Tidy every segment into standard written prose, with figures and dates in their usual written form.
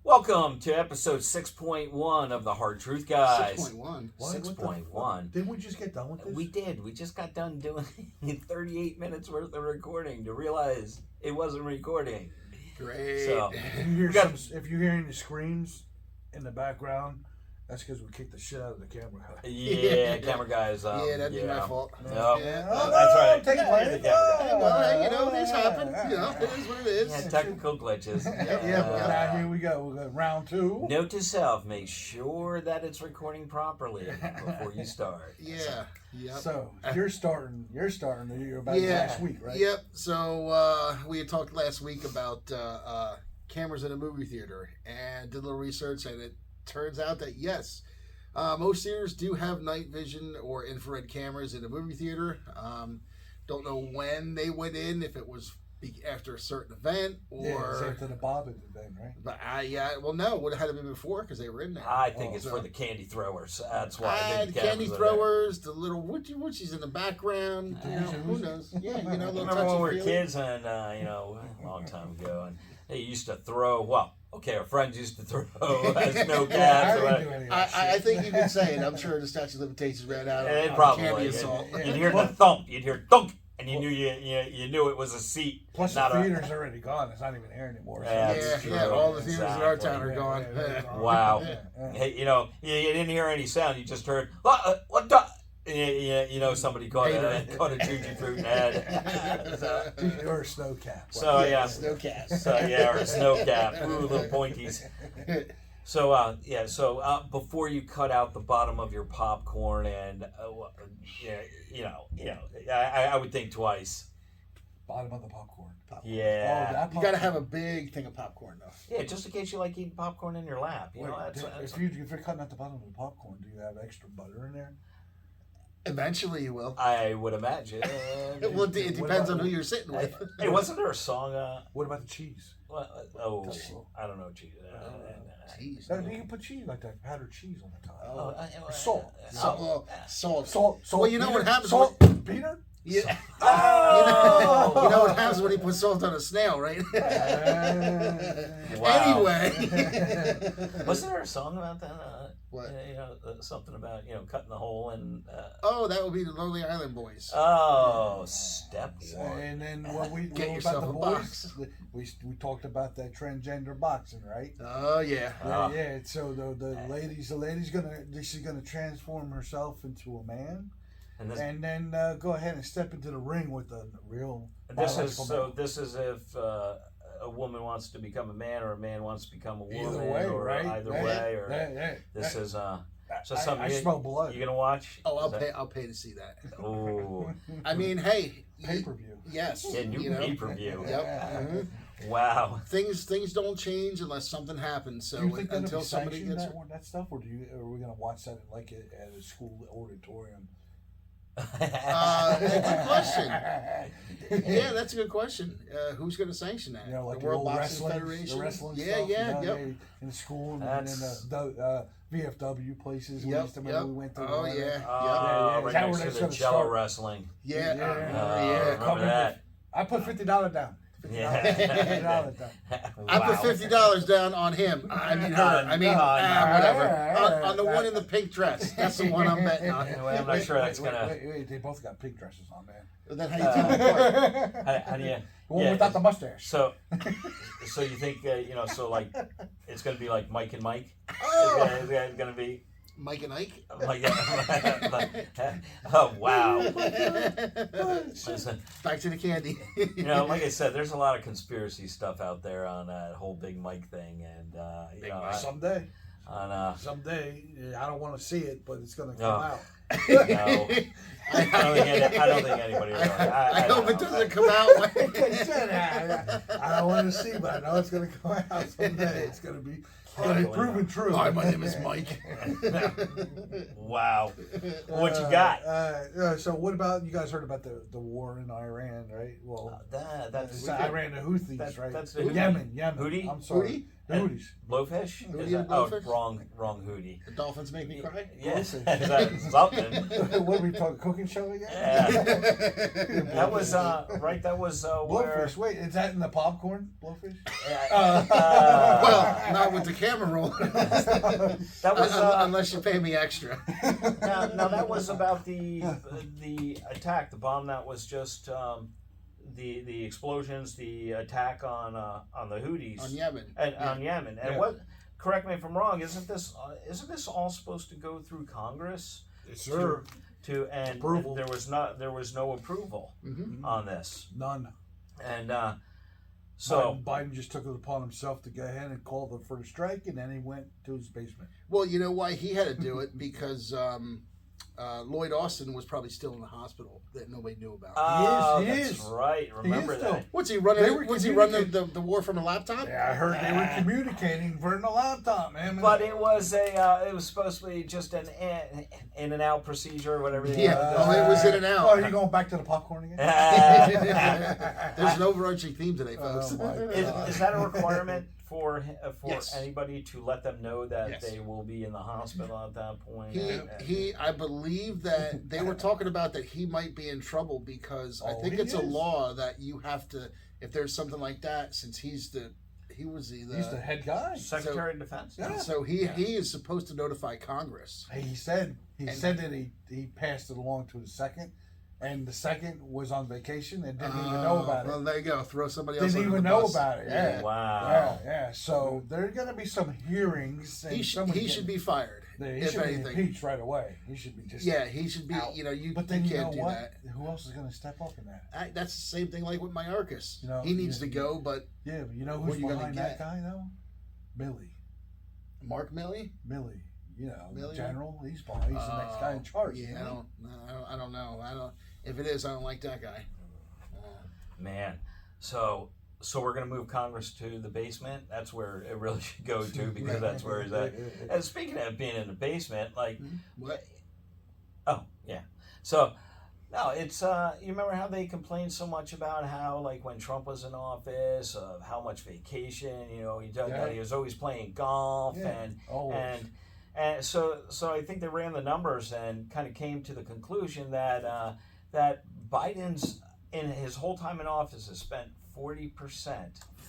Welcome to episode 6.1 of the Hard Truth Guys. 6.1. 6.1. Didn't we just get done with this? We did. We just got done doing 38 minutes worth of recording to realize it wasn't recording. Great. So, If you're hearing the screams in the background, that's because we kicked the shit out of the camera. yeah, camera guys. Yeah, that'd be my fault. No, Yeah. that's right. Take Yeah, it. the camera guy. Well, hey, these happen. It is what it is. Yeah, technical glitches. But now here we go. We got round two. Note to self: make sure that it's recording properly before you start. Yeah. Yep. So you're starting. You're about last week, right? Yep. So we had talked last week about cameras in a movie theater, and did a little research, and it turns out that yes, most theaters do have night vision or infrared cameras in the movie theater. Don't know when they went in, if it was after a certain event or it's after the Bobbin event, right? But no, it would have had to be before because they were in there. I think it's for the candy throwers. That's why. I think the candy throwers, the little woochies in the background. Who knows? Yeah, little Remember touch when and we were feel. kids and a long time ago, and they used to throw. Well, okay, our friends used to throw snow caps. I think you can say it. I'm sure the statute of limitations ran out on Probably. candy assault. You'd hear the thump. You'd hear thunk. And you knew you knew it was a seat. Plus not the theater's already gone. It's not even here anymore. So. Yeah, All the theaters in our exactly. town are gone. Wow. Yeah. Hey, you didn't hear any sound. You just heard what the. Somebody caught a juju fruit in the head. Or a snow cap. Snow cap. Or a snow cap. Ooh, little pointies. So before you cut out the bottom of your popcorn, and I would think twice. Bottom of the popcorn. Yeah. You got to have a big thing of popcorn though. Yeah, just in case you like eating popcorn in your lap. If you're cutting out the bottom of the popcorn, do you have extra butter in there? Eventually you will. I would imagine. Well, it depends on who you're sitting with. Hey, wasn't there a song? What about the cheese? I don't know cheese. Cheese. You can put cheese like that, powdered cheese on the top. Salt. Well, you know what happens? Salt. Peanut. Yeah. Oh! You know what happens when you put salt on a snail, right? Wow. Anyway. Wasn't there a song about that? What? Something about cutting the hole and. That would be the Lonely Island Boys. Step one. And then when we Get about yourself the a boys, box. we talked about that transgender boxing, right? Oh yeah. Yeah. So the lady's gonna transform herself into a man. And then go ahead and step into the ring with a real. This is if a woman wants to become a man or a man wants to become a woman, either way, or right? either way, or this is something I smell blood. You gonna watch? Oh, I'll pay to see that. Oh, I mean, hey, pay-per-view. Yes. yeah, new pay-per-view. Yep. Mm-hmm. Wow. Things don't change unless something happens. So do you think until somebody gets that stuff, or are we gonna watch that like at a school auditorium? Good question. Yeah, that's a good question. Who's going to sanction that? Like the World old Boxing Federation. The wrestling yeah, stuff. Yep. In school and then the VFW places. Yep. We went to. Oh yeah. Right that next where to the Jello wrestling. Yeah. Remember that? I put $50 down. Yeah. I put $50 down on him. I mean her. I mean whatever. On the one in the pink dress. That's the one I'm betting on. Anyway, I'm not sure that's gonna. Wait, they both got pink dresses on, man. Then how you tell them apart? How do you? The one without the mustache. So you think so like it's gonna be like Mike and Mike? Oh. Is it gonna be? Mike and Ike? Oh wow! Back to the candy. Like I said, there's a lot of conspiracy stuff out there on that whole Big Mike thing, and someday. Someday, I don't want to see it, but it's going to come out. No, I don't think anybody. I hope it doesn't come out. I don't want to see, but I know it's going to come out someday. It's going to be proven true. Hi, my name is Mike. Wow. What you got? So what about, you guys heard about the war in Iran, right? Well, that's Iran, the Houthis, right? That's the Yemen. Houthi? I'm sorry. The Houthis. Blowfish? Houthi and Blowfish? Wrong Houthi. The dolphins make me cry? Yes. Is that something? What are we talking, cooking show again? Yeah. That was, right, that was where... Blowfish, wait, is that in the popcorn? Blowfish? Well, Not with the camera rolling. That was unless you pay me extra. now that was about the attack, the bomb that was just the explosions, the attack on the Houthis On Yemen. and on Yemen. And what? Correct me if I'm wrong. Isn't this all supposed to go through Congress? Yes, sir. And Approval. there was no approval on this. None. And so Biden just took it upon himself to go ahead and call for the strike, and then he went to his basement. Well, you know why he had to do it? Because Lloyd Austin was probably still in the hospital that nobody knew about. He that's is. right. Remember still. that. What's he running? Was he running communicating. the war from a laptop? Yeah, I heard they were communicating from the laptop, man. But it was it was supposed to be just an in and out procedure, whatever. Yeah. Oh, it was in and out. Oh, are you going back to the popcorn again? There's an overarching theme today, folks. Oh, my God. Is that a requirement for Yes. anybody to let them know that Yes. they will be in the hospital at that point? I believe that they were talking about that he might be in trouble because I think he it's a is. law that you have to, if there's something like that, since he was He's the head guy. Secretary of Defense. Yeah. so he is supposed to notify Congress. He said that he passed it along to his second, and the second was on vacation and didn't even know about Well, it. there you go. Throw somebody else Didn't under even the know bus. about it. Yeah. Wow. Yeah. So there are going to be some hearings. And He should be fired. He if should be anything. impeached right away. He should be just. Yeah, he should be. out. You know, you, But then you you can't know do what? that. Who else is going to step up in that? That's the same thing like with Mayorkas. You know, he needs to go, but Yeah, but you know What who's you gonna behind get? that guy though? Millie. Mark Milley? Millie. You know, Millie? General. He's the next guy in charge. Yeah, I don't know. If it is, I don't like that guy. Man. So we're gonna move Congress to the basement. That's where it really should go to because that's where he's at. And speaking of being in the basement, like, What? oh yeah. So no, it's you remember how they complained so much about how like when Trump was in office, how much vacation, he did, that he was always playing golf and so I think they ran the numbers and kind of came to the conclusion that that Biden's in his whole time in office has spent 40%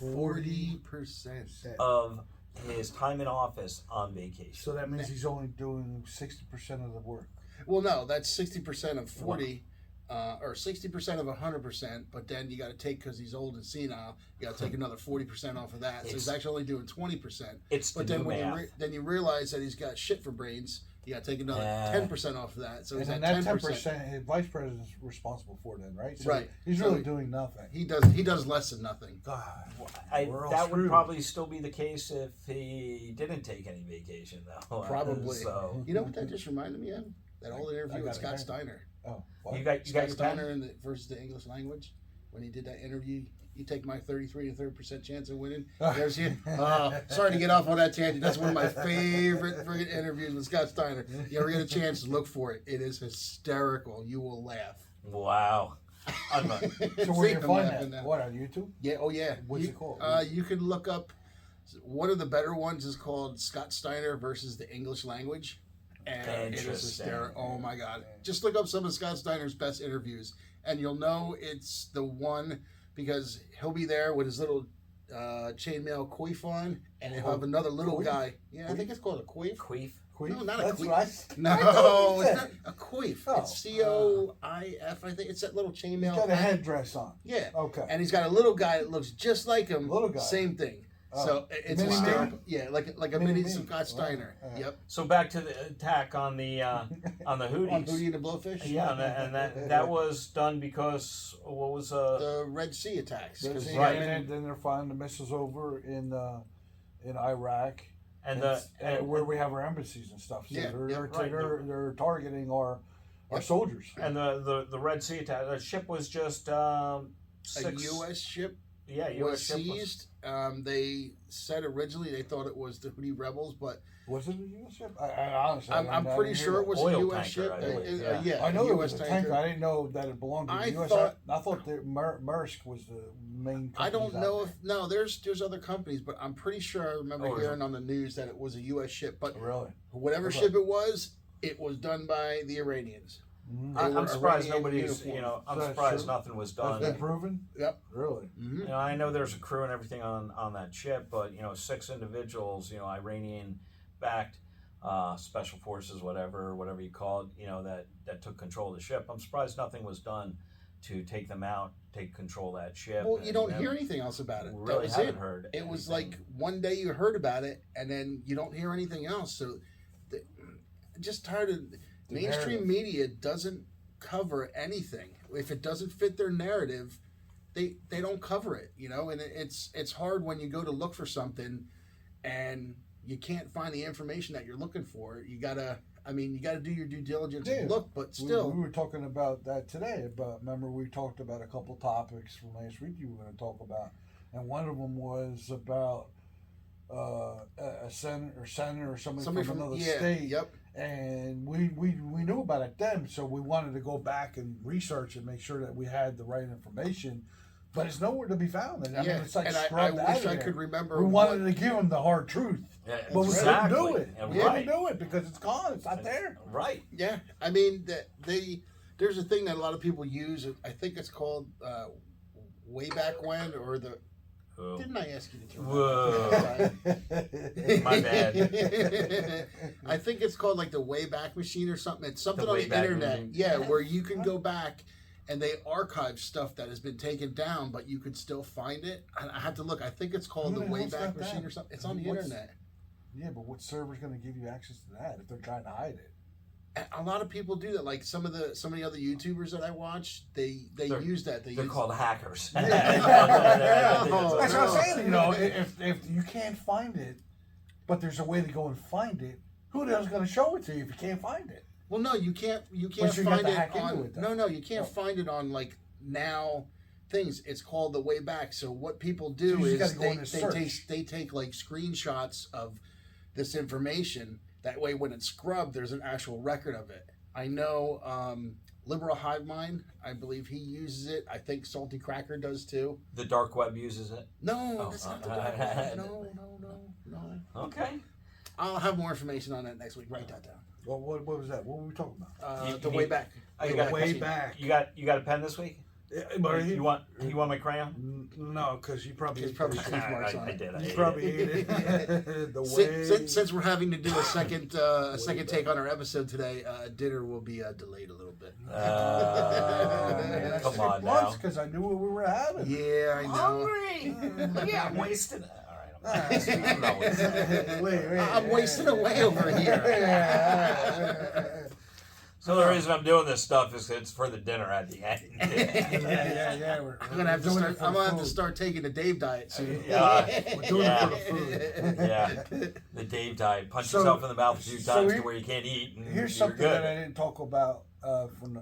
40%. of his time in office on vacation. So that means he's only doing 60% of the work. Well, no, that's 60% of 40, or 60% of 100%. But then you got to take, because he's old and senile, you got to take another 40% off of that. So he's actually only doing 20%. It's But then when you realize that he's got shit for brains, you got to take another 10% off of that. So And he's then at that 10%. 10%, his vice president's responsible for then, right? So Right. He's So really doing nothing. He does less than nothing. God, we're all that would screwed. probably still be the case if he didn't take any vacation, though. Probably. So You know what that just reminded me of? That old interview with Scott Steiner. Oh, what? you got Scott your Steiner pen? versus the English language. When he did that interview, you take my 33 to 30% chance of winning. There's you. Sorry to get off on that tangent. That's one of my favorite friggin' interviews with Scott Steiner. You ever get a chance to look for it? It is hysterical. You will laugh. Wow. I'm not- So where you I'm find laughing that? now. What, on YouTube? Yeah. Oh yeah. What's it called? You can look up. One of the better ones is called Scott Steiner versus the English language. And it is Interesting. hysterical. Oh my God. Just look up some of Scott Steiner's best interviews and you'll know it's the one because he'll be there with his little chainmail coif on and he'll have another little Coif? guy. Yeah, I think it's called a coif. Queef. No, not a That's queef. what I No, said. it's not a coif. Oh. It's COIF, I think. It's that little chainmail. He's got a headdress on. Yeah. Okay. And he's got a little guy that looks just like him. Little guy. Same thing. Oh. So it's Mini-me? hysterical. Yeah, like a Mini-me. mini Scott Steiner. Wow. Yep. So back to the attack on the Houthis. On Hootie and the Blowfish? Yeah, and that was done because what was The Red Sea attacks. 'cause Right. Yemen- And then they're finding the missiles over in Iraq, and where we have our embassies and stuff. So Yeah, they're targeting our soldiers. and the Red Sea attack. The ship was just a U.S. ship Yeah, was U.S. ship was seized. They said originally they thought it was the Houthi rebels, but Was it a U.S. ship? I honestly, I'm didn't pretty hear sure that. it was Oil a U.S. tanker, ship. I believe, Yeah, I know a it was US a tanker. I didn't know that it belonged to the I U.S. thought- I thought that Maersk was the main. I don't companies know out if no. There's other companies, but I'm pretty sure I remember Oh, is hearing on the news that it was a U.S. ship. But there. Really. whatever Okay. ship it was done by the Iranians. Mm-hmm. I'm surprised Iranian nobody's. uniform. I'm That's surprised true. nothing was That's done. been proven? Yep. Really? Mm-hmm. I know there's a crew and everything on that ship, but 6 individuals, Iranian backed special forces, whatever you call it, that took control of the ship. I'm surprised nothing was done to take them out, take control of that ship. Well, you don't hear anything else about it. We That really was haven't it. heard. It was anything. like one day you heard about it, and then you don't hear anything else. So, just tired of mainstream media doesn't cover anything. If it doesn't fit their narrative, they don't cover it. And it's hard when you go to look for something, and you can't find the information that you're looking for. You gotta do your due diligence and look, but still. We were talking about that today. But remember, we talked about a couple topics from last week you were going to talk about. And one of them was about a senator or somebody from another state. Yep. And we knew about it then, so we wanted to go back and research and make sure that we had the right information. But it's nowhere to be found. I mean, it's like scrubbed out of there. I could remember. We wanted to give them the hard truth. Yeah, But we couldn't do it. Yeah, We couldn't do it because it's gone. It's not there. Right. Yeah, I mean there's a thing that a lot of people use. I think it's called way back when, or the. Oh. Didn't I ask you to turn? Whoa. My bad. I think it's called like the Wayback Machine or something. It's something The on the Wayback internet. Machine. Yeah, where you can go back and they archive stuff that has been taken down, but you could still find it. I have to look. I think it's called Who the the hell's Wayback got Machine that? or something. It's on the internet. Yeah, but what server's going to give you access to that if they're trying to hide it? A lot of people do that. Like some of the other YouTubers that I watch, they use that. They're called hackers. Yeah. That's No, what no. I'm saying. If you can't find it, but there's a way to go and find it, who the hell's going to show it to you if you can't find it? Well, no, you can't But you got find to it hack into on. it, though. No, you can't find it on like now things. It's called the way back. So what people do So you is just gotta go in and search. they take like screenshots of this information. That way, when it's scrubbed, there's an actual record of it. I know Liberal Hive Mind, I believe he uses it. I think Salty Cracker does too. The dark web uses it. No, that's not the dark web. No. Okay. I'll have more information on that next week. Write that down. What was that? What were we talking about? The way back. You got Way back. You got a pen this week? You want my crayon? No, because you probably He's probably cheese marks on I it. did. I you ate probably it. ate it. The way Since we're having to do a second take on our episode today, dinner will be delayed a little bit. Man, Come on now. because I knew what we were having. Yeah, I know. Hungry. Yeah, I'm wasting it. All right. I'm not wasting Wait, I'm wasting away over here. So the reason I'm doing this stuff is it's for the dinner at the end. Yeah. I'm gonna have to start taking the Dave diet soon. Yeah. We're doing Yeah. it for the food. Yeah, the Dave diet. Punch So- yourself in the mouth a few so times here- to where you can't eat. And Here's you're something good. that I didn't talk about from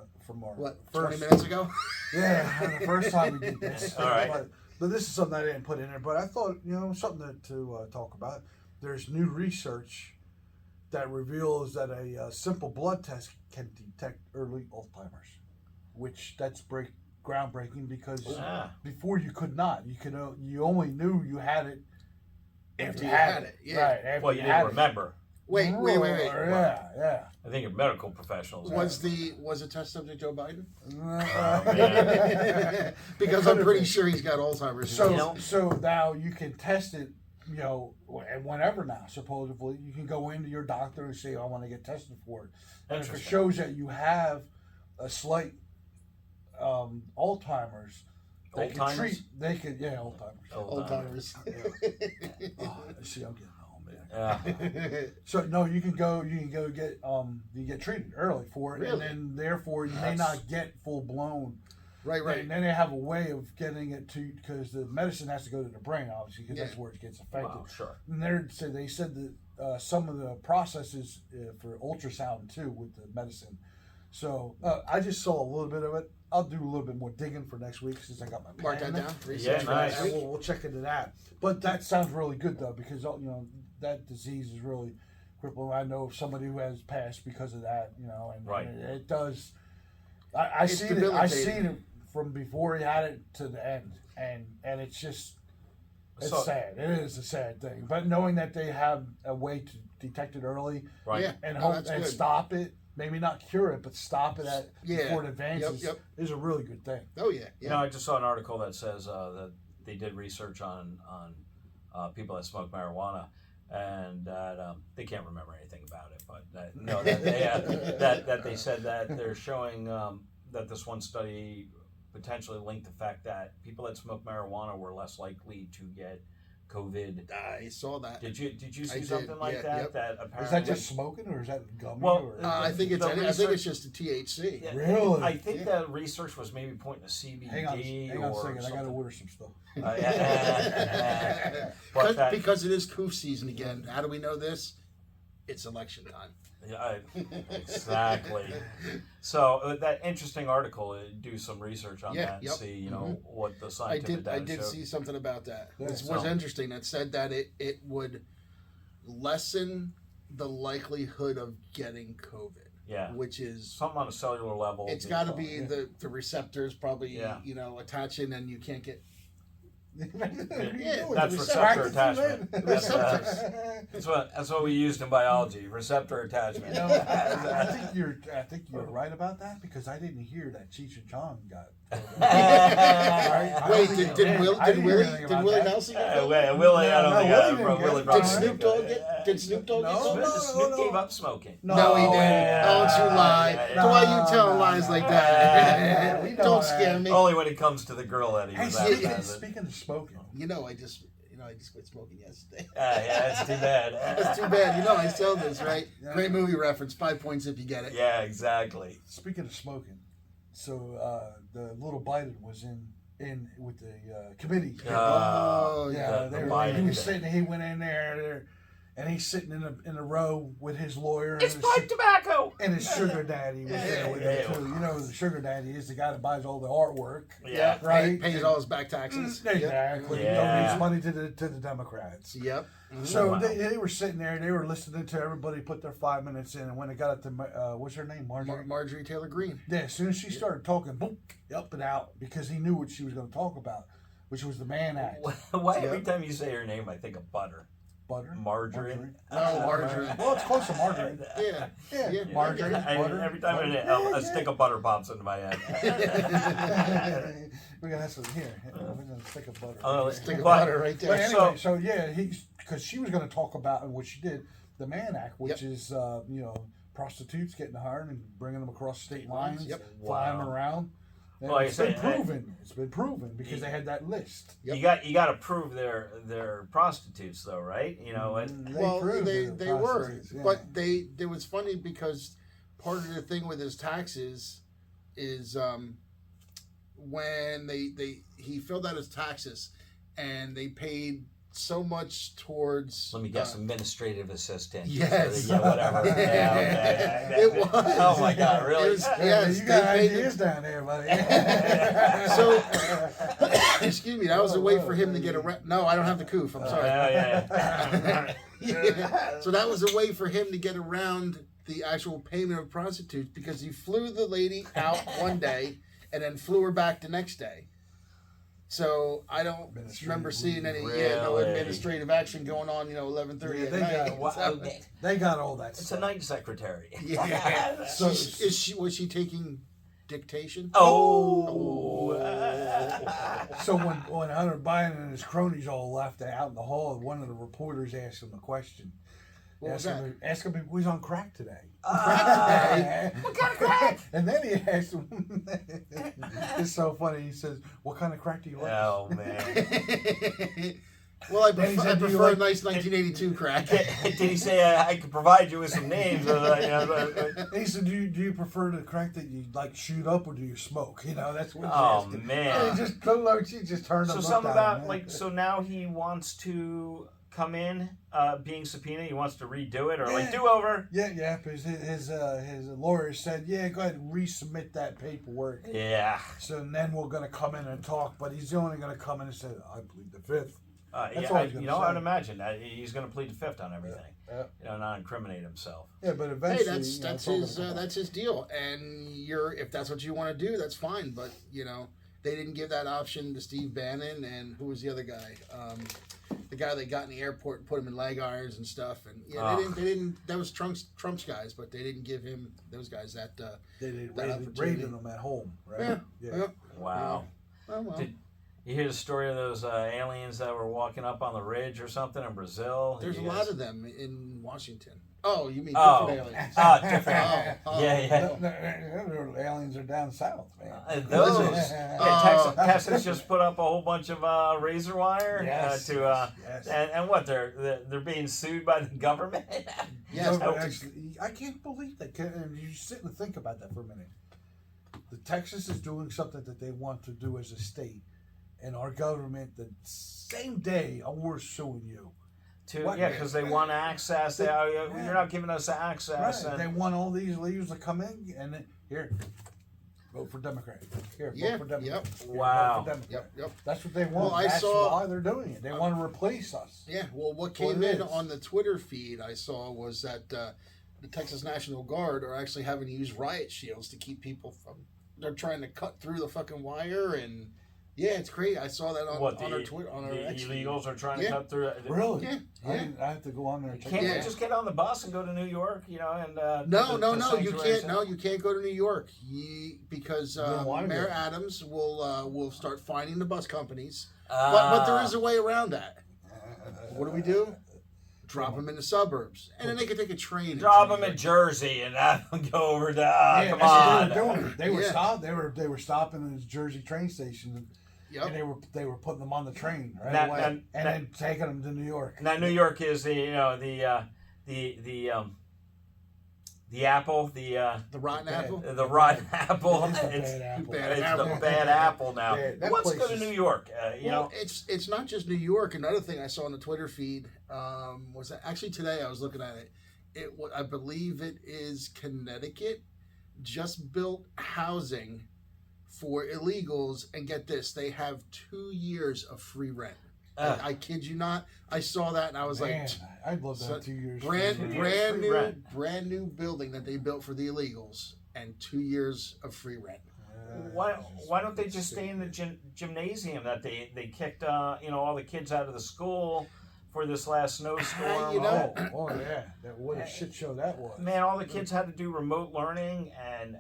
our What, first 20 minutes ago? Yeah, the first time we did this. All right. But this is something I didn't put in there. But I thought, something to talk about. There's new research that reveals that a simple blood test can detect early Alzheimer's, which that's groundbreaking because before you could not. You only knew you had it After you had it, yeah. Right, after Well, you had didn't it. remember. Wait. Yeah. I think you're medical professionals. Was the test subject Joe Biden? yeah. Because I'm pretty sure he's got Alzheimer's. So now you can test it, and whenever now, supposedly, you can go into your doctor and say, I want to get tested for it. And if it Interesting. shows that you have a slight Alzheimer's, they can Alzheimer's? treat, Alzheimer's. Alzheimer's. Oh, see, I'm getting old, man. Yeah. So no, you can go get you get treated early for it, Really? and then therefore you may not get full blown. Right. And then they have a way of getting it to, because the medicine has to go to the brain, obviously, because that's where it gets affected. Wow, sure. And they said that some of the processes for ultrasound too with the medicine. So I just saw a little bit of it. I'll do a little bit more digging for next week since I got my pen. Mark that down. Yeah, for nice. next And week. we'll check into that. But that sounds really good though, because that disease is really crippling. I know of somebody who has passed because of that. And Right. it does. I It's seen it. I debilitating. seen it from before he had it to the end, and it's just it's So- sad. It is a sad thing. But knowing that they have a way to detect it early Right. Yeah. and No, hope that's and good. stop it, maybe not cure it, but stop it Yeah. before it advances Yep. is a really good thing. Oh yeah, You know, I just saw an article that says that they did research on people that smoke marijuana, and that they can't remember anything about it, but that they said that they're showing that this one study potentially linked the fact that people that smoke marijuana were less likely to get COVID. I saw that. Did you I see did, something like yeah, that? yep. That apparently Is that just smoking, or is that gummy? Well, or, I think it's. The I think research- it's just the THC. Yeah, Really? I think Yeah. that research was maybe pointing to CBD hang on a or second. I got to something. order some stuff. But that- Because it is coof season again. How do we know this? It's election time. Yeah, exactly. So that interesting article, do some research on Yeah, that and yep. see, what the I scientific did data showed. see something about that. Yeah, It so- was interesting. It said that it would lessen the likelihood of getting COVID, Yeah, which is something on a cellular level. it's got to be the receptors probably Yeah. attaching, and you can't get That's receptor attachment. That's what we used in biology. Receptor attachment. I think you're right about that, because I didn't hear that Cheech and Chong got. Wait, did Willie Nelson get COVID? Willie, I don't No, think Willie didn't Willie get it. Brown Did Snoop Dogg get? Did Snoop Dogg get No, COVID? no. Snoop gave up smoking. No, he didn't. yeah. Don't you lie. Yeah. Why you telling lies like that? We know Don't that. scare me. Only when it comes to the girl that he Hey, was speaking, advertising. speaking of smoking, I just quit smoking yesterday. Yeah, it's too bad. That's too bad. I saw this, right? Yeah. Great movie reference. 5 points if you get it. Yeah, exactly. speaking of smoking, so the little Biden was in with the committee. Oh, Yeah, the he Biden was guy. sitting. He went in there, and he's sitting in a row with his lawyer. It's and pipe tobacco. and his sugar daddy was there with him too. You know, the sugar daddy is the guy that buys all the artwork. Yeah. Right. Pays all his back taxes. Exactly. Yeah. Donates money to the Democrats. Yep. Mhm. So Wow. they were sitting there. They were listening to everybody put their 5 minutes in, and when it got up to what's her name, Marjorie. Marjorie Taylor Greene. Yeah, as soon as she started talking, boom, up and out, because he knew what she was going to talk about, which was the Mann Act. Why every time you say her name, I think of butter. Butter, Margarine. Oh, margarine. Well, it's close to margarine. Yeah. Yeah, Yeah. margarine, butter. Every time butter. a stick of butter pops into my head. We're gonna have some here. We're gonna stick of butter. Oh, Stick of But- butter right But there. anyway, so yeah, because she was going to talk about, and what she did, the Mann Act, which Yep. is prostitutes getting hired and bringing them across state lines, Yep. flying Wow. them around. And Well, like it's I been say, proven. It's been proven because they had that list. Yep. You got to prove they're prostitutes though, right? And Well, proved they it, were, prostitutes, yeah. but it was funny because part of the thing with his taxes is when he filled out his taxes and they paid so much towards. let me guess, administrative assistant. Yes. Yeah, whatever. Yeah, okay. It was. Oh my God, really? It was- Yeah, yes, you got they paid ideas down there, buddy. So, excuse me, that was a way for him to get around. No, I don't have the coof. I'm sorry. Yeah. Yeah. So that was a way for him to get around the actual payment of prostitutes because he flew the lady out one day and then flew her back the next day. So I don't remember seeing any no Really? administrative action going on. 11:30 Yeah, at they night. Wow. So- They got all that It's a stuff. night secretary. yeah. So- Was she taking dictation? Oh. So when Hunter Biden and his cronies all left out in the hall, one of the reporters asked him a question. What was Asked him if he was on crack today. What kind of crack? And then he asked him, it's so funny, he says, what kind of crack do you like? Oh man. Well, I Then he prefer, said, "Do you a like-" nice 1982 crack. Did he say I could provide you with some names? And he said, do you prefer the crack that you like shoot up or do you smoke? That's what he's Oh asking. man. And he just couldn't look, she just turned So him something up down, about man. so now he wants to come in, being subpoenaed. He wants to redo it or do over. Yeah, because his lawyer said, yeah, go ahead and resubmit that paperwork. Yeah. So then we're going to come in and talk, but he's only going to come in and say, I plead the fifth. That's Yeah, all he's gonna I'd say. imagine that he's going to plead the fifth on everything. Yeah. Not incriminate himself. Yeah, but Hey, eventually, that's it's all his gonna come that's his deal, and if that's what you want to do, that's fine. But they didn't give that option to Steve Bannon, and who was the other guy? The guy they got in the airport and put him in leg irons and stuff. And yeah, they didn't. That was Trump's guys, but they didn't give him those guys that. They did that raiding them at home, right? Yeah. Wow. Oh, well. Did you hear the story of those aliens that were walking up on the ridge or something in Brazil? There's a You lot guys- of them in Washington. Oh, you mean Oh. different aliens? Different. Oh. Yeah. The aliens are down south, man. Those. Those. Texas just put up a whole bunch of razor wire Yes, yes. and what they're being sued by the government. Yes. No, but actually, I can't believe that. And you sit and think about that for a minute. The Texas is doing something that they want to do as a state, and our government the same day, we're suing you. What? Because they want access. You're not giving us access. Right. They want all these leaders to come in and then, here, vote for Democrat. Here, Yeah, vote for Democrat. yep. Here, Wow. vote for Democrat. Yep. That's what they want. Well, I That's saw- why they're doing it. They want to replace us. Yeah. Well, what Well, came it in is. on the Twitter feed I saw was that the Texas National Guard are actually having to use riot shields to keep people from. They're trying to cut through the fucking wire, and yeah, it's crazy. I saw that on our Twitter on our the X feed. illegals are trying to Yeah. cut through it. Really? Yeah. I have to go on there and check Can't it we out. just get on the bus and go to New York? And No, to you Sanctuary can't. Center? No, you can't go to New York because You don't wanna Mayor go. Adams will start fining the bus companies. But there is a way around that. What do? Drop them in the suburbs, and then they can take a train. Drop into them New in York. Jersey and have them go over to. Yeah, Come that's on. what they were doing. They were Yeah. stopped. They were stopping in the Jersey train station, Yep. and they were putting them on the train right Now- away, now- and now- then taking them to New York. Now New York is the apple, The rotten Bad. apple. the rotten apple. It is the It's, bad apple. Bad it's apple. the bad apple now. Yeah, that Who wants to place go to is- New York? You Well, know, it's not just New York. Another thing I saw on the Twitter feed was that actually today I was looking at it. I believe it is Connecticut just built housing for illegals, and get this, they have 2 years of free rent. I kid you not. I saw that and I was Man, like, I'd love to so have 2 years. brand free. brand new building that they built for the illegals, and 2 years of free rent. why don't they just stay in the gymnasium that they kicked all the kids out of the school for this last snowstorm? You know- Oh yeah, what a shit show that was. Man, all the kids had to do remote learning and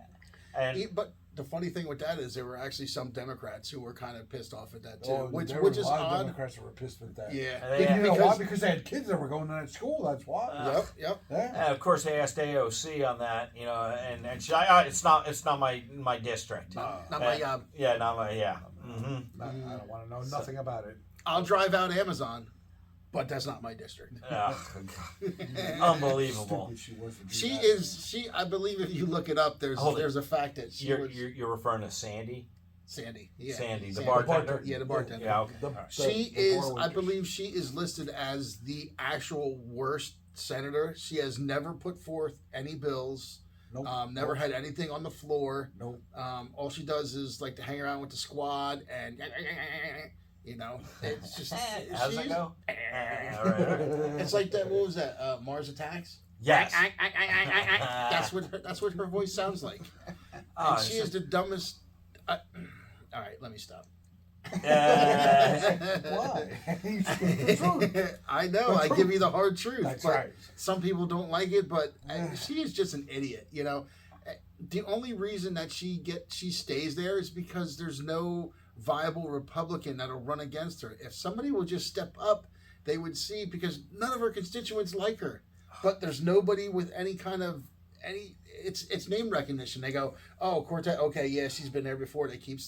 But the funny thing with that is there were actually some Democrats who were kind of pissed off at that too, Oh, which there were is a lot of odd. Democrats that were pissed with that. Yeah, Yeah. You know why? because Because they had kids that were going to that school. That's why. yep. Yeah. of course they asked AOC on that, and she, it's not my district. Not my job. Yeah, not my Mm-hmm. I don't want to know nothing about it. I'll drive out Amazon, but that's not my district. Unbelievable. Stupid she was to do She that. is. I believe if you look it up, Hold it. there's a fact that she was You're referring to Sandy? Sandy. Yeah, Sandy, the Sandy. bartender? Yeah, the bartender. Yeah, okay. She the is. bar I waitress. believe she is listed as the actual worst senator. She has never put forth any bills. Nope. Never had anything on the floor. Nope. All she does is like to hang around with the squad and it's just How's that she's- go? All right. It's like that. What was that? Mars Attacks. Yes. That's what her voice sounds like. Oh, And she is the dumbest. All right, let me stop. Why? You speak the truth. I know. I give you the hard truth. That's but right. Some people don't like it, but she is just an idiot. The only reason that she stays there is because there's no viable Republican that'll run against her. If somebody will just step up, they would see, because none of her constituents like her. But there's nobody with any kind of it's name recognition. They go, oh, Cortez, okay, yeah, she's been there before. They keep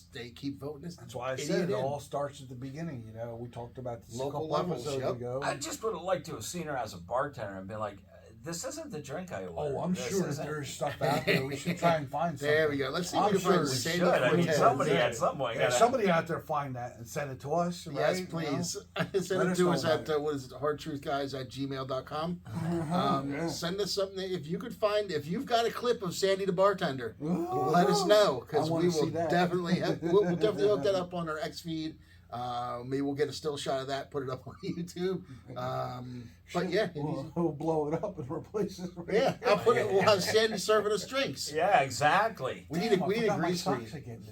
voting this. That's why I idiot said it in. all starts at the beginning. We talked about this Local a couple levels, episodes yep. ago. I just would have liked to have seen her as a bartender and been like, this isn't the drink I ordered. Oh, I'm This sure that isn't- there's stuff out there. We should try and find something. There we go. Let's see if I'm we can find sure we Sandy should. I mean, Cortez. somebody Yeah. at some point. Yeah, gotta- somebody out there find that and send it to us. Right? Yes, You know? please. Let Send it us to know us about at, what is it, hardtruthguys@gmail.com. Yeah. Send us something. If you've got a clip of Sandy the bartender, Ooh. let us know, because I wanna we see will that. definitely we'll definitely hook that up on our X feed. Maybe we'll get a still shot of that, put it up on YouTube. But yeah, we'll blow it up and replace it. yeah, I'll put it. We'll have Sandy serving us drinks. Yeah, exactly. We need a green screen.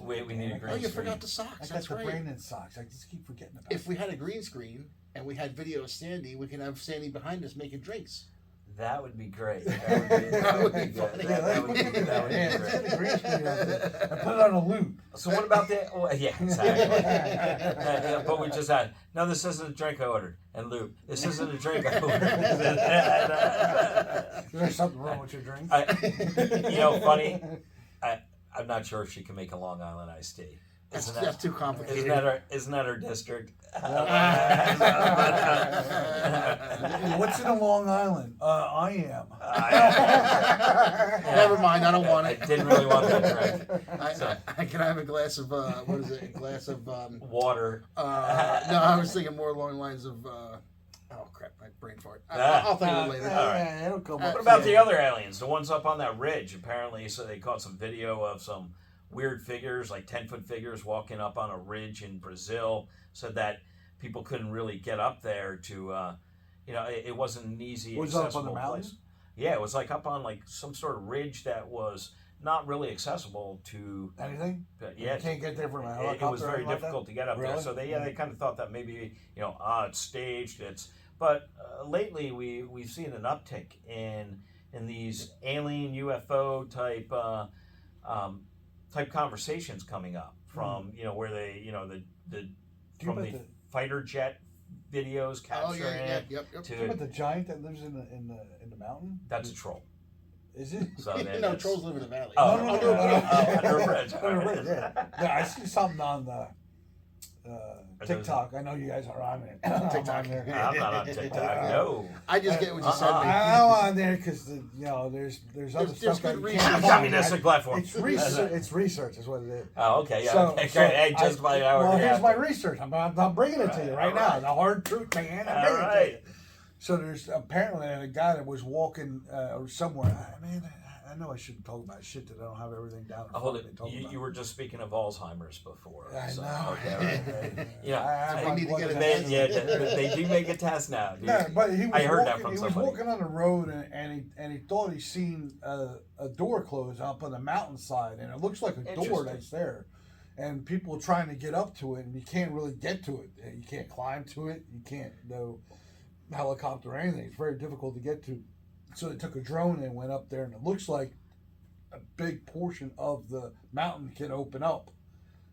We need a green Oh, you screen. forgot the I socks. got That's the right. Brandon socks. I just keep forgetting about If we had a green screen and we had video of Sandy, we can have Sandy behind us making drinks. That would be great. That would be good. funny. That would be Yeah, let's great. get a green screen out there and put it on a loop. So what about the? Oh, yeah, exactly. But we just had. No, this isn't a drink I ordered. And Luke, this isn't a drink I ordered. Is there something wrong with your drink? Funny. I'm not sure if she can make a Long Island iced tea. That's too complicated. Isn't that her district? What's in a Long Island? I am. Never mind. I don't want I it. didn't really want that drink. I can have a glass of what is it? A glass of Water. no, I was thinking more along the lines of oh crap, my brain fart. I'll think of it later. All right. It'll come What up. about the other aliens? The ones up on that ridge, apparently. So they caught some video of some weird figures, like 10-foot figures, walking up on a ridge in Brazil. Said that people couldn't really get up there to, it wasn't an easy, Was it up on accessible the mountain? place. Yeah, it was like up on like some sort of ridge that was not really accessible to. Anything? Yeah, You can't get there from a it helicopter. was very difficult to get up there. Really? So they kind of thought that maybe it's staged. But lately we've seen an uptick in these alien UFO type conversations coming up from where they from the fighter jet videos Oh capturing yeah, it yep. Do you know about the giant that lives in the mountain? That's a troll. Is it? So No, that's- trolls live in the valley. Oh, No, under a no. bridge. Under a bridge, yeah. Yeah, I see something on the Are those- TikTok. I know you guys are on it. TikTok. I'm on there. I'm not on TikTok. No. I just get what you said. Uh-uh. man. I'm on there because there's other There's stuff that good you research. can't It's a find. communistic platform. It's research. It's research, is what it is. Oh, okay, yeah. So- okay, so great. Hey, just my hour. Well, here's my research. I'm bringing it to you right now. Alright. The hard truth, man. I'm All bringing it to right. you. So there's apparently a guy that was walking somewhere. Man, I know I shouldn't talk about shit that I don't have everything down. in Hold front of me to talk it. about. You were just speaking of Alzheimer's before. I so, know. Okay, right. Yeah. So we need to get a They, they do make a test now. Dude. No, but he was I heard walking, that from he somebody. was walking on the road and he thought he seen a door close up on the mountainside, and it looks like a door Interesting. that's there, and people are trying to get up to it, and you can't really get to it. You can't climb to it. You can't no helicopter or anything. It's very difficult to get to. So they took a drone and went up there, and it looks like a big portion of the mountain can open up.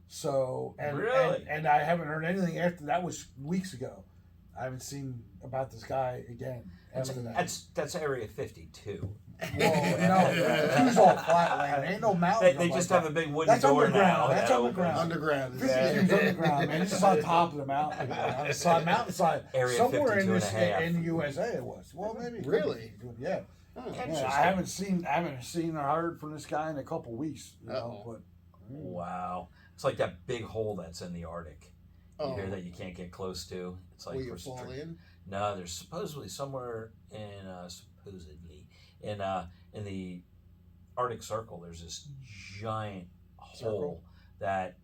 So Really? and I haven't heard anything after that. Was weeks ago. I haven't seen about this guy again after that. That's Area 52. Well, no, two's all flat land. Ain't no mountains. They up just like have a that. big wooden That's door underground. now. That's that underground. opens. Underground. 52's underground, man. This is on top of the mountain. On the side, mountainside. Area Somewhere in 52 this and a half. in the USA it was. Well, maybe. Really? Yeah. Oh, Interesting. I haven't seen or heard from this guy in a couple weeks. You know, Uh-oh. but Wow. It's like that big hole that's in the Arctic. You Oh. hear that you can't get close to. It's like will you we're fall strict- in? No, there's supposedly somewhere in the Arctic Circle. There's this giant hole that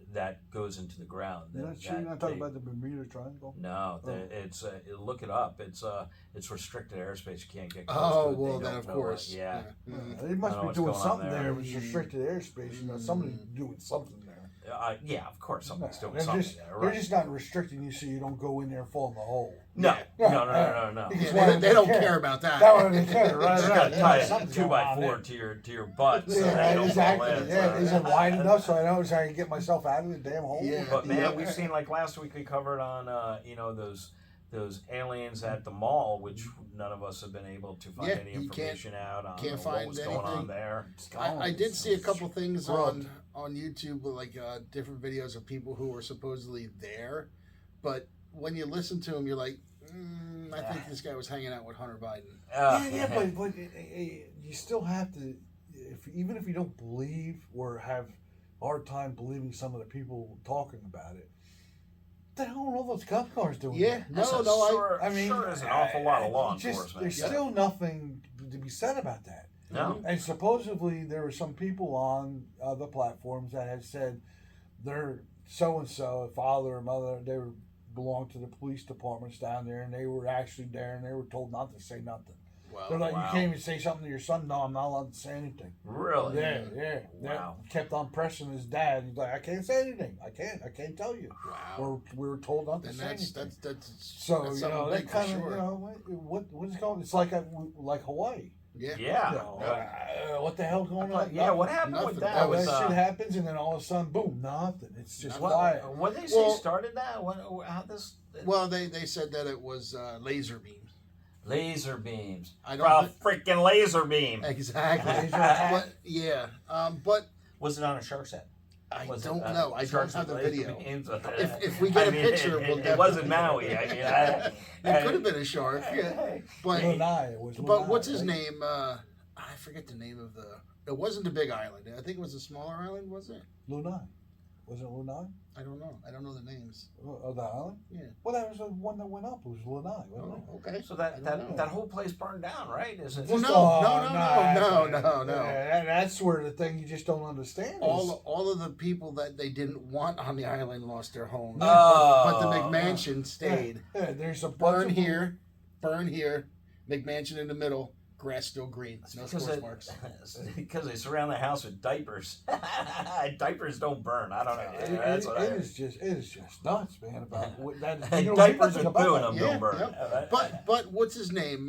goes into the ground. you're not sure you're not talking about the Bermuda Triangle? No, Oh. it's look it up. It's restricted airspace. You can't get close Oh to it. They well, don't then of know course. Yeah. Mhm. They I must don't know be what's doing going on something there. there. It was restricted airspace. You know, somebody's doing something there. Yeah, of course, something's doing they're something just, there. They're Right. just not restricting you so you don't go in there and fall in the hole. No, Yeah. no. Yeah, Because why would they don't care? care about that. That one they care, right? You Right. gotta tie a Something's 2x4 going on to your butt so there. that you don't Exactly. fall in. Yeah, so- is it wide enough so I can get myself out of the damn hole? Yeah. But man, Yeah. we've seen like last week we covered on those aliens at the mall, which none of us have been able to find Yeah, any you can't- information out on can't what find was going on anything. there. I did see a couple things Scrubbed. on YouTube with like different videos of people who were supposedly there, but when you listen to them, you're like, I think this guy was hanging out with Hunter Biden. Yeah, but you still have to, even if you don't believe or have a hard time believing some of the people talking about it. What the hell are all those cop cars doing? Yeah, That's no, a no, sure, I mean, sure is an awful lot of law just, enforcement. There's Yeah. still nothing to be said about that. No. And supposedly there were some people on the platforms that had said they're so and so, father or mother, they were belonged to the police departments down there, and they were actually there, and they were told not to say nothing. Wow. They're like, Wow. you can't even say something to your son. No, I'm not allowed to say anything. Really? Yeah. Wow. Kept on pressing his dad. He's like, I can't say anything. I can't tell you. Wow. We were told not to And say anything. that's So that's you know, something that big for kind of sure. you know what's it called? It's like Hawaii. Yeah. Yeah. You know, what the hell's going on? Yeah, what happened Nothing. with that? That Was, shit happens, and then all of a sudden, boom, nothing. It's just Nothing. quiet. what did they say Well- started that? How this? Well, they said that it was laser beams. Laser beams. I Bro, don't freaking laser beam. Exactly. Laser hat. But yeah. But Was it on a Shark's Head? I Was don't it, know. I don't Shark's have the with laser video. beams? If we get I a mean, picture, it, we'll it wasn't definitely- Maui. I mean, It could have been a shark. Yeah. But Lanai, it was but Lanai, what's his right? name? I forget the name of the. It wasn't the big island. I think it was a smaller island. Was it? Lunai. Was it Lunai? I don't know. I don't know the names. Of the island? Yeah. Well, that was the one that went up. It was Lanai, wasn't it? Oh, okay. So I don't know. that whole place burned down, right? Is it? Well, Just- no. Yeah, that's where the thing you just don't understand. Is, All of the people that they didn't want on the island lost their homes. Oh. But the McMansion stayed. yeah, there's a bunch Burn of them- here, burn here, McMansion in the middle, grass still green. It's No because scorch marks. because they surround the house with diapers. Diapers don't burn. I don't know. It, That's it- what I it heard. is just nuts, man. About what that. And You don't diapers hear nothing and about poo that. and Yeah, don't burn. yeah. But what's his name?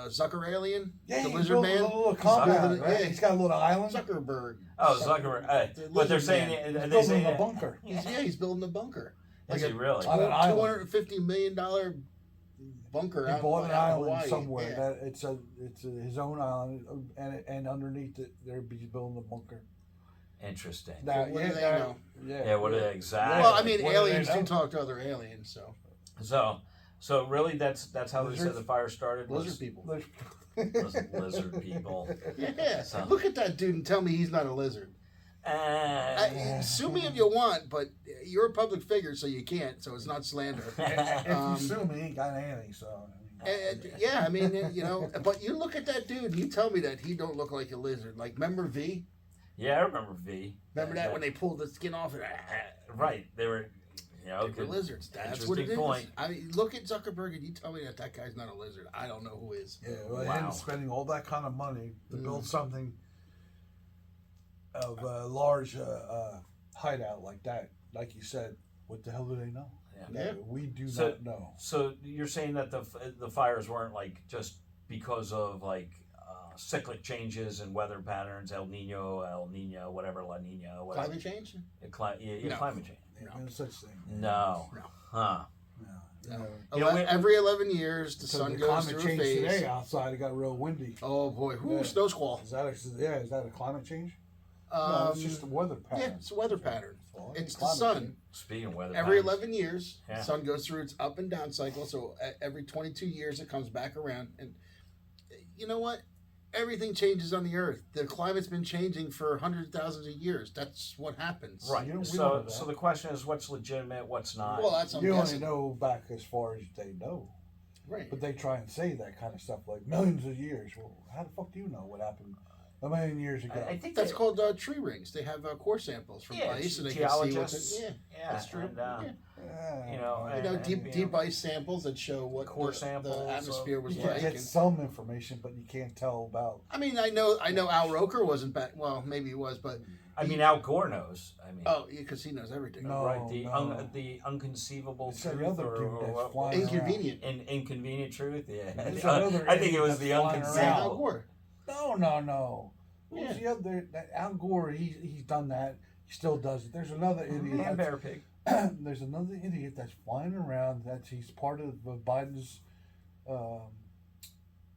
Zuckeralien? Yeah, the he's lizard man? A little compound, Zucker- right? yeah. He's got a little island. Zuckerberg. Oh, Zuckerberg. The But they're lizard saying man. they Building say a bunker. He's building a bunker. Is he really? On an island. $250 million bunker He out bought an out in island Hawaii. somewhere. Yeah. That it's his own island, and underneath it, they're building a bunker. Interesting. Now, What do yeah, they now- know? Yeah. What are they exactly? Well, I mean, What do they aliens do know? talk to other aliens, so So really, that's how they said Lizards? the fire started. was lizard people. lizard people. Yeah, So- look at that dude and tell me he's not a lizard. Sue me if you want, but you're a public figure, so you can't. So it's not slander. If Um, you sue me, he got anything. So I mean, And, yeah, I mean, you know, but you look at that dude and you tell me that he don't look like a lizard. Like, remember V? Yeah, I remember V. Remember that when they pulled the skin off and Right, they were. Yeah, they okay. were lizards. That's what it is. Interesting point. I mean, look at Zuckerberg and you tell me that guy's not a lizard. I don't know who is. yeah, well, Wow. him spending all that kind of money to Mm. build something of a large hideout like that, like you said, what the hell do they know? Yeah. We do So- not know. So you're saying that the fires weren't like just because of like cyclic changes in weather patterns, El Nino, whatever, La Nina, whatever. Climate change? Yeah, No. climate change. Ain't no such thing. No. No. Huh. No. No. You know, we- Every 11 years, the So sun the goes climate through a change phase. today outside. It got real windy. Oh boy, whoo, Yeah. snow squall. Is that a climate change? No, it's just a weather pattern. Yeah, it's a weather pattern. Well, It's the climate sun. change. Speaking of weather, Every patterns, 11 years, Yeah. the sun goes through its up and down cycle. So every 22 years, it comes back around. And you know what? Everything changes on the earth. The climate's been changing for hundreds of thousands of years. That's what happens. Right. We don't So know that. so the question is, what's legitimate, what's not? Well, that's I'm You only guessing. know back as far as they know. Right. But they try and say that kind of stuff like millions of years. Well, how the fuck do you know what happened a million years ago? I think That's they- called tree rings. They have core samples from Yeah, ice, and they can see what's geologists. in. Yeah, Yeah, that's true. and, Yeah. Yeah. you know, You know, and, deep, you deep know, ice samples that show what Core the samples, atmosphere was you can like. get And, some information, but you can't tell about. I mean, I know Al Roker wasn't bad. Well, maybe he was, but I mean, Al Gore knows. I mean, oh, because he knows everything. No. right? no. Unconceivable It's that truth, other or, dude that's what flying was it? Inconvenient. Inconvenient truth. Yeah, There's another I think it idiot was the that's flying Al around. unconceivable. Gore. No. Who's Yeah. the other? That Al Gore. He's done that. He still does it. There's another idiot. Man, that's- bear pig. there's another idiot that's flying around. He's part of Biden's.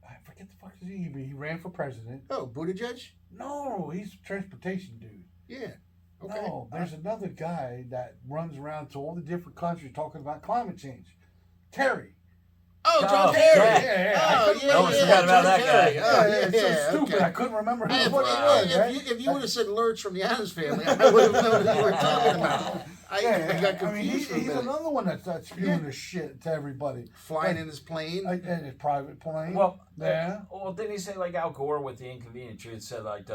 I forget the fuck is he. He ran for president. Oh, Buttigieg. No, he's a transportation dude. Yeah. Okay. No, there's another guy that runs around to all the different countries talking about climate change. Terry. Oh, Oh, John Kerry. yeah. Oh, I yeah, almost yeah, forgot about John that guy. Kerry. Oh, yeah, it's so yeah, stupid. okay. I couldn't remember who If, it was. Right? if you would have said Lurch from the Addams Family, I would have known what you were talking about. I got I mean, confused for a he's minute. another one that's spewing Yeah. his shit to everybody. Flying in his plane. In his private plane. Well, yeah. well, didn't he say like Al Gore with the inconvenient truth said like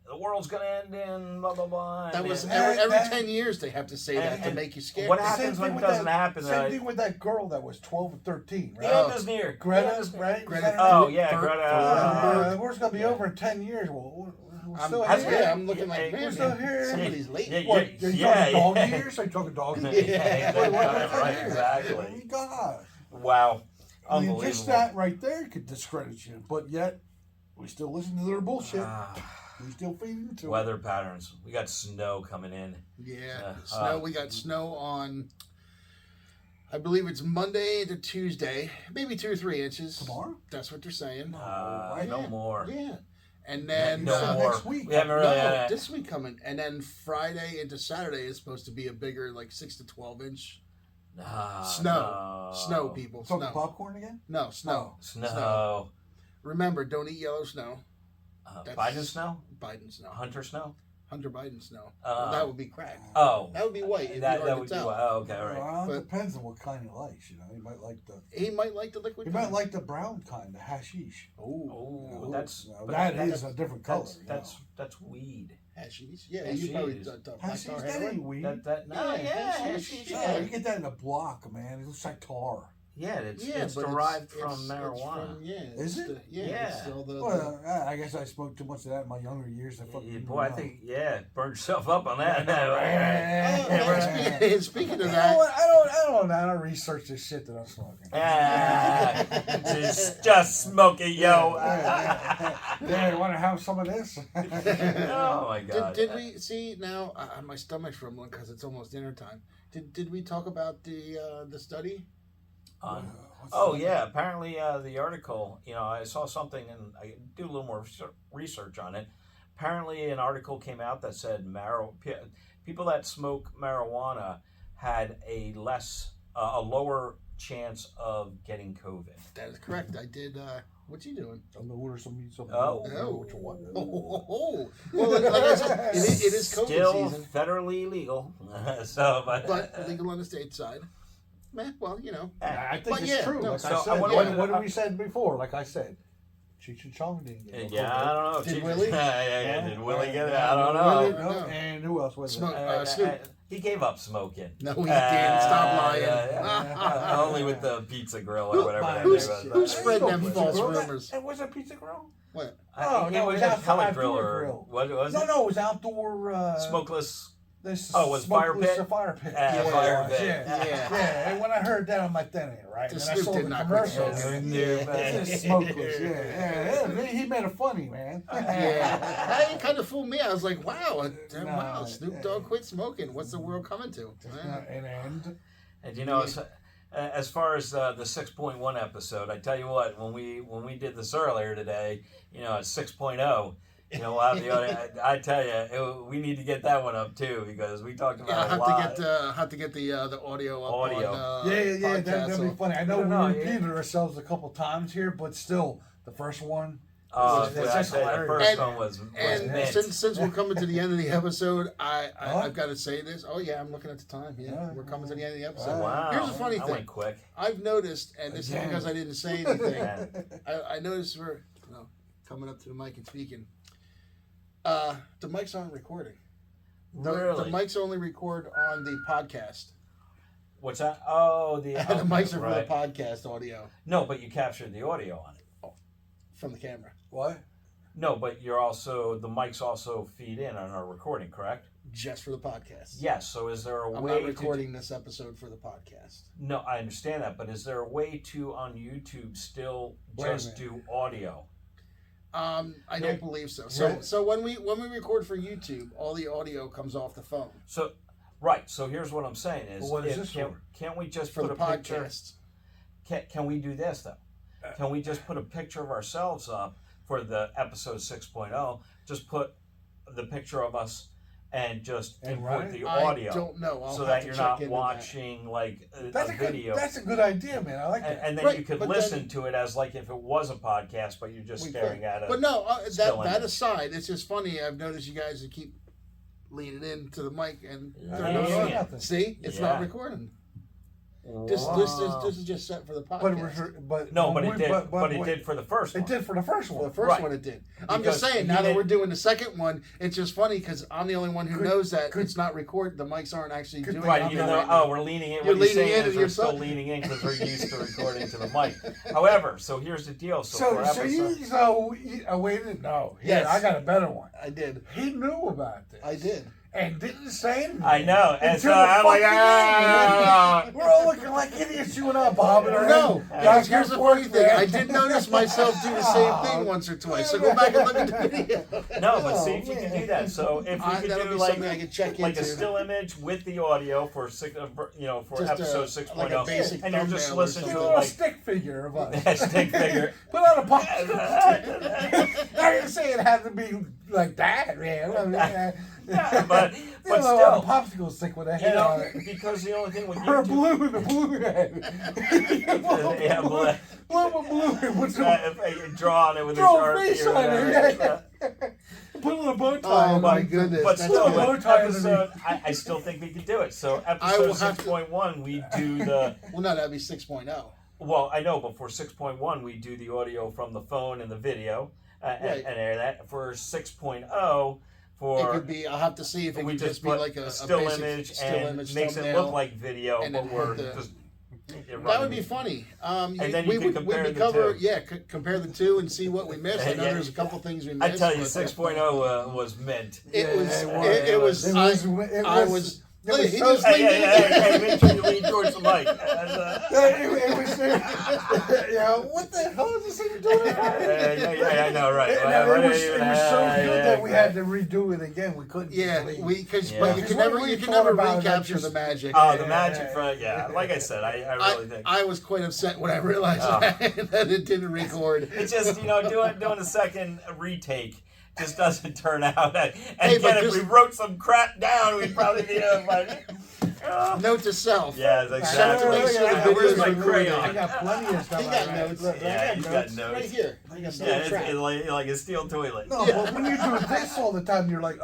the world's gonna end in blah blah blah. That was and- every and- 10 years they have to say that to and make you scared. what Same happens thing when it with doesn't that- happen? Same thing with that girl that was 12 and 13, right? The end is near. Greta, The end is near. right? Greta- Is that her Oh name? yeah, Third- Greta. The world's gonna be over in 10 years. Well, we're still that's here. good. Yeah, I'm looking like, Hey, man, we're still here. somebody's late. Yeah, What? Are you yeah, talking dog yeah. years? Are you talking dog Yeah, years? exactly. What Right, years? exactly. Oh, my God. Wow, I mean, unbelievable. just that right there could discredit you, but yet we still listen to their bullshit. Ah, We still feed into it. weather patterns. We got snow coming in. Yeah, snow. We got snow on, I believe it's Monday to Tuesday, maybe 2 or 3 inches. Tomorrow? That's what they're saying. right? No more. Yeah. And then No So more. next week. We haven't really. no, this week coming. And then Friday into Saturday is supposed to be a bigger, like 6 to 12 inch snow. No. Snow, people. Talking Snow. popcorn again? No, snow. Snow. Remember, don't eat yellow snow. That's- Biden snow? Biden snow. Hunter snow? Hunter Biden snow. Uh, That would be crack. Oh. That would be white. It'd be That hard would to be. tell. Oh, okay, all right. Well, But- it depends on what kind he likes. You know, he might like the He might like the liquid. he might like the brown kind, the hashish. Oh, Oh, that's. Now, but that that's- is a different color. That's weed. hashies. Yeah, Hashies. you probably Hashish, tar that heroin. ain't weed. That no, Yeah, yeah, hashish, Yeah, you get that in a block, man. It looks like tar. yeah. It's Yeah, but derived it's- from it's marijuana. from- yeah, Is it's it? the- yeah, Yeah. It's all the, Well, I guess I smoked too much of that in my younger years. I fucking Boy, I think burned yourself up on that. Speaking of You know that, what? I don't research this shit that I'm smoking. just smoke it, yo. Yeah, you want to have some of this? Oh my god. did we see now? My stomach's rumbling because it's almost dinner time. Did we talk about the study? Oh yeah, apparently the article. You know, I saw something and I do a little more research on it. Apparently, an article came out that said people that smoke marijuana had a lower chance of getting COVID. That is correct. I did. What's he doing? I'm gonna order some. Oh. What you want? Oh. Well, like I said, it is COVID Still season, federally legal. So, but legal on the state side. Well, you know. I think But it's yeah, true. no, Like so I I said, wonder what we said before. Like I said, Cheech and Chong didn't get it. yeah, I don't know. Did Chief- Willie? yeah. Did Willie get it? Yeah, I don't Willie- know. No. And who else was Smoke- it? Snoop. He gave up smoking. No, he didn't. Stop lying. Only with the pizza grill or whatever that Who's thing was. who's spreading them Pizza false grill? rumors? It was a pizza grill. What? Oh, He no, was it was a pellet outdoor grill or grill. what was No, it? it was outdoor. Smokeless. This Oh, it was fire smokeless pit? Fire pit. Yeah, fire pit. Yeah. Yeah. And when I heard that, I'm like, that ain't right. The And I Snoop saw did the not quit commercials. smoking. This is smokeless. Yeah. He made it funny, man. Yeah, that kind of fooled me. I was like, wow, wow, No, Snoop yeah. Dogg quit smoking. What's the world coming to? And And you know, as far as the 6.1 episode, I tell you what, when we did this earlier today, you know, at 6.0, you know, we'll have the audio. I tell you, we need to get that one up too because we talked Yeah, about I a lot. have to get the audio up Audio. on yeah, podcast, that'd be so- funny. I know I don't we know, yeah. repeated ourselves a couple times here, but still, the first one. That's It's just the hilarious. first And- one was And mint. since we're coming to the end of the episode, Huh? I've got to say this. Oh yeah, I'm looking at the time. Yeah, Yeah. we're coming to the end of the episode. Wow, Here's a funny I thing. went quick. I've noticed, and this Again. is because I didn't say anything. Yeah. I noticed we're coming up to the mic and speaking. The mics aren't recording. The Really? mics only record on the podcast. What's that? Oh, the The mics are right. for the podcast audio No, but you captured the audio on it. from the camera. What? No, but you're also the mics also feed in on our recording, correct? Just for the podcast. Yes. So is there a I'm way not to recording this episode for the podcast. No, I understand that, but is there a way to on YouTube still Wait a just do audio? I Yeah. don't believe so. So Right. so when we record for YouTube, all the audio comes off the phone. So, right. So here's what I'm saying is, Well, what is if- this can't, for? can't we just For put the a picture? podcast. Can we do this though? Can we just put a picture of ourselves up for the episode 6.0? Just put the picture of us and just And import run it? the I audio don't know. I'll so have that to you're check not into watching like a That's a video. good. That's a good idea, man. I like and, that. and then Right, you could but listen then- to it as like if it was a podcast, but you're just We staring could. at it. But no, still in that it. aside, it's just funny. I've noticed you guys that keep leaning into the mic and Yeah. they're not Yeah. on. See, it's not Yeah. recording. This is just set for the podcast. But it was, but No, when but it we- did. but But it wait, did for the first one. It did for the first For one. the first Right. one, it did. I'm Because just saying, he now that did- we're doing the second one, it's just funny because I'm the only one who Could- knows that could- it's not recorded. The mics aren't actually doing Right, anything even though right now. we're leaning in. You're What leaning saying in is and we're you're still so- leaning in because we're used to recording to the mic. However, so here's the deal. So for waited. No, Yes. I got a better one. I did. He knew about this. I did. And didn't say anything. I know, and Until so the I'm like, fucking ah. end. We're all looking like idiots, you and I, Bob. And No, Guys, here's the funny thing. I did notice myself do the same thing once or twice. So go back and look at the video. No, but see if you can do that. So if we could That'll do be like something I could check like a into. still image with the audio for for Just episode like 6.0, a basic and you're just thumbnail or listening Get to a it little like stick figure of us. a stick figure. Put on a popsicle. I didn't say it had to be like that, man. I mean, Yeah, but you know, still, a popsicle stick with a you head on know, it. because the only thing with Or a YouTube, blue head. yeah, blue. What's Draw on it with a Draw a sharp face here on and it, there. Put a little bow tie Oh on my it. goodness. But That's still, a bow with tie episode, I still think we could do it. So I will episode have to- 6.1, we do the. Well, no, that'd be 6.0. Well, I know, but for 6.1, we do the audio from the phone and the video Right. and air that. For 6.0, for It could be. I'll have to see if it we could just just be put like a still basic image still and image makes it thumbnail. look like video, and but then we're put the- just. That would be funny. And then you could compare the cover, two. yeah, compare the two and see what we missed. I know Yeah. there's a couple things we I missed. tell you, but- 6.0 was mint. It was. Yeah, It was. It I was. Look, he so- just Hey, leaned hey, in. hey, hey, make sure you lean towards the mic. It was. Yeah. What the hell is this thing doing? I know, right? It What was are you- so good that we yeah, had to redo it again. We couldn't. Yeah, just leave. because Yeah. but you Because can what never we you can thought never about it, recapture just- the magic. Oh, the magic front, yeah. Like I said, I really think. I was quite upset when I realized Oh. that it didn't record. It's just, doing a second retake just doesn't turn out. And Hey, but again, if just- we wrote some crap down, we'd probably be like, Note to self. yes, exactly. Make sure the Yeah, where's videos my are recorded. crayon? I got plenty of stuff. He got like notes. that. Look, Yeah, I he's got got notes. notes. Right here. I got Yeah, some track. it's like a steel toilet. No, but when you do this all the time, you're like,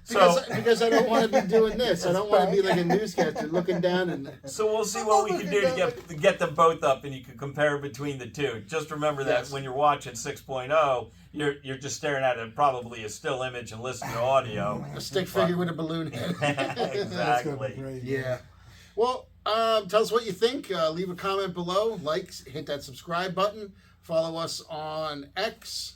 Because I don't want to be doing this. I don't want to be like a newscaster looking down and. So we'll see what we can do to get them both up, and you can compare between the two. Just remember that Yes. when you're watching 6.0, you're just staring at it, probably a still image and listening to audio. A stick figure with a balloon head. That's gonna be Exactly. great. Yeah. Well, tell us what you think. Leave a comment below. Like, hit that subscribe button. Follow us on X.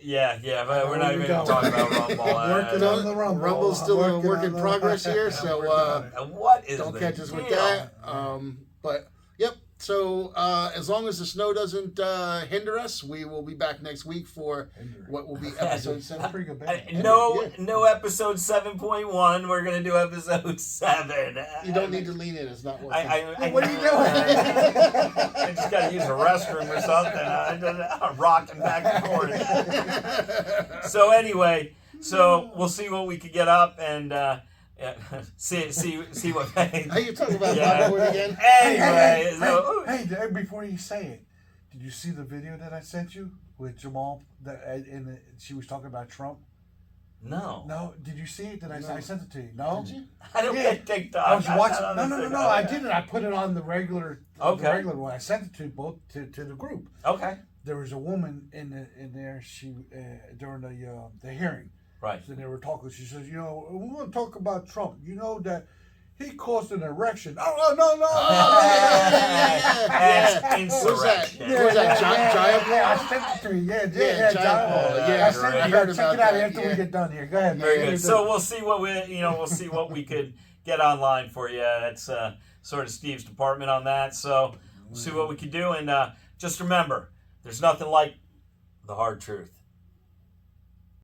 Yeah, but we're not Where we even going to go? talk about Rumble. Working on the Rumble. Rumble's still a Working work on in the- progress here, I'm so working on it. What is don't the catch us with deal? that. But yep. So as long as the snow doesn't hinder us, we will be back next week for what will be episode 7. Pretty good band. No episode 7.1. We're gonna do episode 7. You don't need to lean in. It's not working. What are you doing? I just gotta use a restroom or something. I'm rocking back and forth. So anyway, we'll see what we can get up and see what. Are you talking about Yeah. Popcorn again? Anyway, so Hey, before you say it, did you see the video that I sent you with Jamal? She was talking about Trump. no, No, did you see it? No. I sent it to you. No. Did you? I don't Yeah. get TikTok. I was I'm watching. not on the No. TikTok. I didn't. I put it on the regular. Okay. The regular one. I sent it to both to the group. Okay, There was a woman in there. She during the hearing. right. So they were talking. She says, we want to talk about Trump. You know that he caused an erection. Oh no. That's insurrection. Where's that? Giant Paul? Yeah, I sent it to you. Yeah, Giant Paul. Yeah, I sent it. I You heard gotta check about it out that, after yeah. we get done here. Go ahead, man. Very good. So we'll see what we could get online for you. That's sort of Steve's department on that. So we'll see what we can do. And just remember, there's nothing like the hard truth.